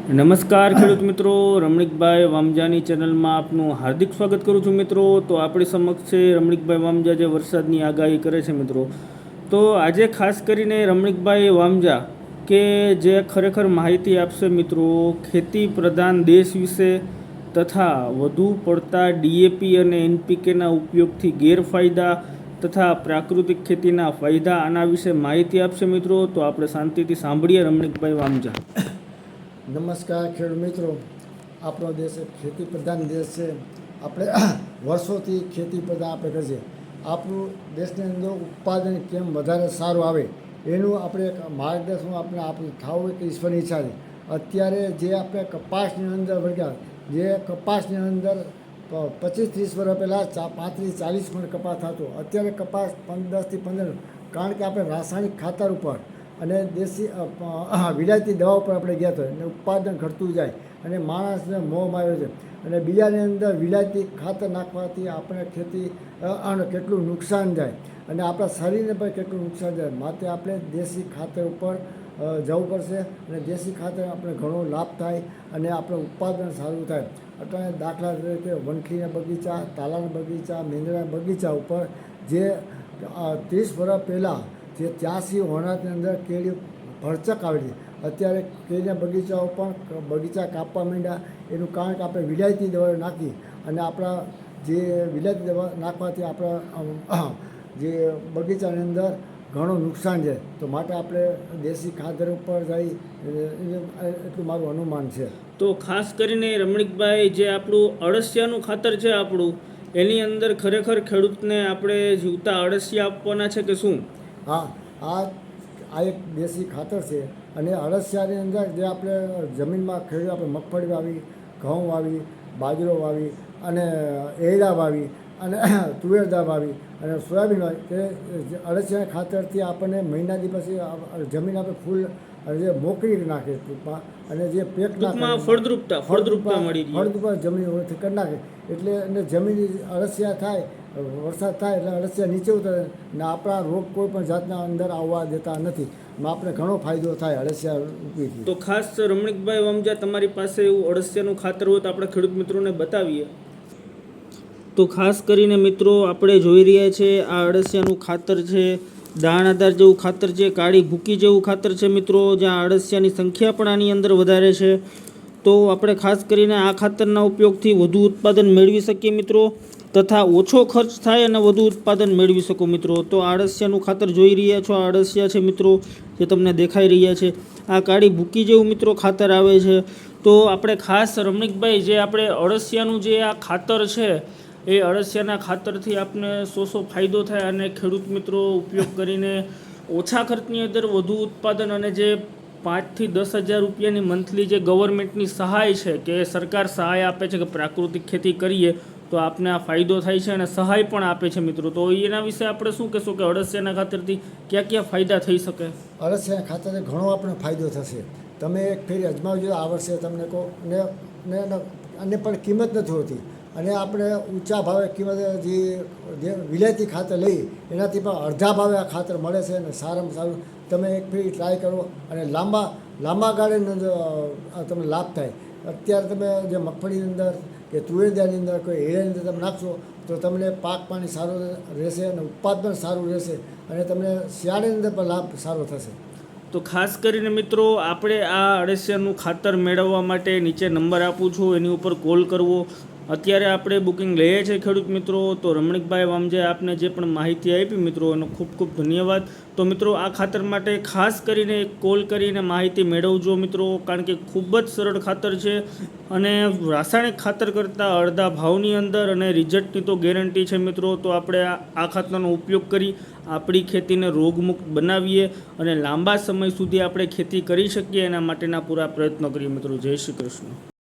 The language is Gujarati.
નમસ્કાર ખેડૂત મિત્રો, રમણીકભાઈ વામજાની ચેનલમાં આપનું હાર્દિક સ્વાગત કરું છું મિત્રો. તો આપણી સમક્ષ છે રમણીકભાઈ વામજા જે વરસાદની આગાહી કરે છે મિત્રો. તો આજે ખાસ કરીને રમણીકભાઈ વામજા કે જે ખરેખર માહિતી આપશે મિત્રો ખેતી પ્રધાન દેશ વિશે તથા વધુ પડતા ડીએપી અને એનપીકેના ઉપયોગથી ગેરફાયદા તથા પ્રાકૃતિક ખેતીના ફાયદા આના વિશે માહિતી આપશે મિત્રો. તો આપણે શાંતિથી સાંભળીએ રમણીકભાઈ વામજા. નમસ્કાર ખેડૂત મિત્રો. આપણો દેશ એક ખેતી પ્રધાન દેશ છે. આપણે વર્ષોથી ખેતી પ્રધાન આપણે કરીએ. આપણું દેશની અંદર ઉત્પાદન કેમ વધારે સારું આવે એનું આપણે એક માર્ગદર્શન આપણે ખાવું એક ઈશ્વરની ઈચ્છા છે. અત્યારે જે આપણે કપાસની અંદર વળગ્યા, જે કપાસની અંદર 25-30 વર્ષ પહેલાં 35-40 મણ કપાસ થતો, અત્યારે કપાસ 10થી 15, કારણ કે આપણે રાસાયણિક ખાતર ઉપર અને દેશી વિલાયતી દવા ઉપર આપણે ગયા હતા અને ઉત્પાદન ઘટતું જાય અને માણસને મોહ માર્યો છે. અને બીજાની અંદર વિલાયતી ખાતર નાખવાથી આપણે ખેતી કેટલું નુકસાન જાય અને આપણા શરીરને પણ કેટલું નુકસાન જાય. માટે આપણે દેશી ખાતર ઉપર જવું પડશે અને દેશી ખાતર આપણે ઘણો લાભ થાય અને આપણે ઉત્પાદન સારું થાય. અત્યારે દાખલા તરીકે વનખીના બગીચા, તાલાના બગીચા, મેંદડાના બગીચા ઉપર જે 30 વર્ષ પહેલાં જે 83 હોનાની અંદર કેરી ભરચક આવેલી, અત્યારે કેરીના બગીચાઓ પણ બગીચા કાપવા માંડ્યા. એનું કારણ કે આપણે વિલાયતી દવા નાખી અને આપણા જે વિલાયતી દવા નાખવાથી આપણા જે બગીચાની અંદર ઘણું નુકસાન છે. તો માટે આપણે દેશી ખાતર ઉપર જઈ એટલું મારું અનુમાન છે. તો ખાસ કરીને રમણીકભાઈ જે આપણું અળસિયાનું ખાતર છે આપણું, એની અંદર ખરેખર ખેડૂતને આપણે જીવતા અળસિયા આપવાના છે કે શું? હા, આ એક દેશી ખાતર છે અને અળસિયાની અંદર જે આપણે જમીનમાં ખેડૂત આપણે મગફળી વાવી, ઘઉં વાવી, બાજરો વાવી અને એરડા વાવી અને તુવેર દાળ વાવી અને સોયાબીન વાવી, તે અળસિયાના ખાતરથી આપણને મહિનાથી પછી જમીન આપણે ફૂલ જે મોકલી નાખે ટૂંકમાં, અને જે પેક નાખે ફળદ્રુપતા મળી ફળદ્રુપતા જમીન કરી નાખે એટલે અને જમીન અળસિયા થાય, વરસાદ થાય એટલે અળસિયા નીચે ઉતરે ને આપણા રોગ કોઈ પણ જાતના અંદર આવવા દેતા નથી. આપણે ઘણો ફાયદો થાય અળસિયા ઉપયોગથી. તો ખાસ રમણીકભાઈ વામજા તમારી પાસે એવું અળસિયાનું ખાતર હોય તો આપણે ખેડૂત મિત્રોને બતાવીએ. તો ખાસ કરીને મિત્રો આપણે જોઈ રહ્યા છીએ આ અળસિયાનું ખાતર છે, દાણાદાર જેવું ખાતર છે, કાળી ભૂકી જેવું ખાતર છે મિત્રો, જ્યાં અળસિયાની સંખ્યા પણ આની અંદર વધારે છે. તો આપણે ખાસ કરીને આ ખાતરના ઉપયોગથી વધુ ઉત્પાદન મેળવી શકીએ મિત્રો, તથા ઓછો ખર્ચ થાય અને વધુ ઉત્પાદન મેળવી શકો મિત્રો. તો આ અળસિયાનું ખાતર જોઈ રહ્યા છો, આ અળસિયા છે મિત્રો જે તમને દેખાઈ રહ્યા છે. આ કાળી ભૂકી જેવું મિત્રો ખાતર આવે છે. તો આપણે ખાસ રમણીકભાઈ જે આપણે અળસિયાનું જે આ ખાતર છે એ અળસિયાના ખાતરથી આપણે શો ફાયદો થાય અને ખેડૂત મિત્રો ઉપયોગ કરીને ઓછા ખર્ચની અંદર વધુ ઉત્પાદન અને જે 5,000 થી 10,000 રૂપિયાની મંથલી જે ગવર્મેન્ટની સહાય છે કે સરકાર સહાય આપે છે કે પ્રાકૃતિક ખેતી કરીએ તો આપને આ ફાયદો થાય છે અને સહાય પણ આપે છે મિત્રો. તો એના વિશે આપણે શું કહેશું કે અળસિયાના ખાતરથી ક્યાં ક્યાં ફાયદા થઈ શકે? અળસિયાના ખાતરથી ઘણો આપણે ફાયદો થશે. તમે એક ફેરી અજમાવજો, આ વર્ષે તમને કહો ને અને પણ કિંમત નથી હોતી અને આપણે ઊંચા ભાવે કિંમત જે વિલાયતી ખાતર લઈએ એનાથી પણ અડધા ભાવે આ ખાતર મળે છે અને સારામાં સારું તમે એક ફેરી ટ્રાય કરો અને લાંબા ગાળાની અંદર તમને લાભ થાય. અત્યારે તમે જે મગફળીની અંદર કે તુવેર દાળની અંદર કોઈ એરિયાની અંદર તમે નાખશો તો તમને પાક પાણી સારું રહેશે અને ઉત્પાદન સારું રહેશે અને તમને શિયાળાની અંદર પણ લાભ સારો થશે. તો ખાસ કરીને મિત્રો આપણે આ અળસિયાનું ખાતર મેળવવા માટે નીચે નંબર આપું છું, એની ઉપર કોલ કરવો. અત્યારે આપણે બુકિંગ લઈએ છીએ ખેડૂત મિત્રો. તો રમણીકભાઈ વામજાએ આપને જે પણ માહિતી આપી મિત્રો એનો ખૂબ ખૂબ ધન્યવાદ. તો મિત્રો આ ખાતર માટે ખાસ કરીને કોલ કરીને માહિતી મેળવજો મિત્રો, કારણ કે ખૂબ જ સરળ ખાતર છે અને રાસાયણિક ખાતર કરતાં અડધા ભાવની અંદર અને રિઝલ્ટની તો ગેરંટી છે મિત્રો. તો આપણે આ ખાતરનો ઉપયોગ કરી આપણી ખેતીને રોગમુક્ત બનાવીએ અને લાંબા સમય સુધી આપણે ખેતી કરી શકીએ એના માટેના પૂરા પ્રયત્નો કરીએ મિત્રો. જય શ્રી કૃષ્ણ.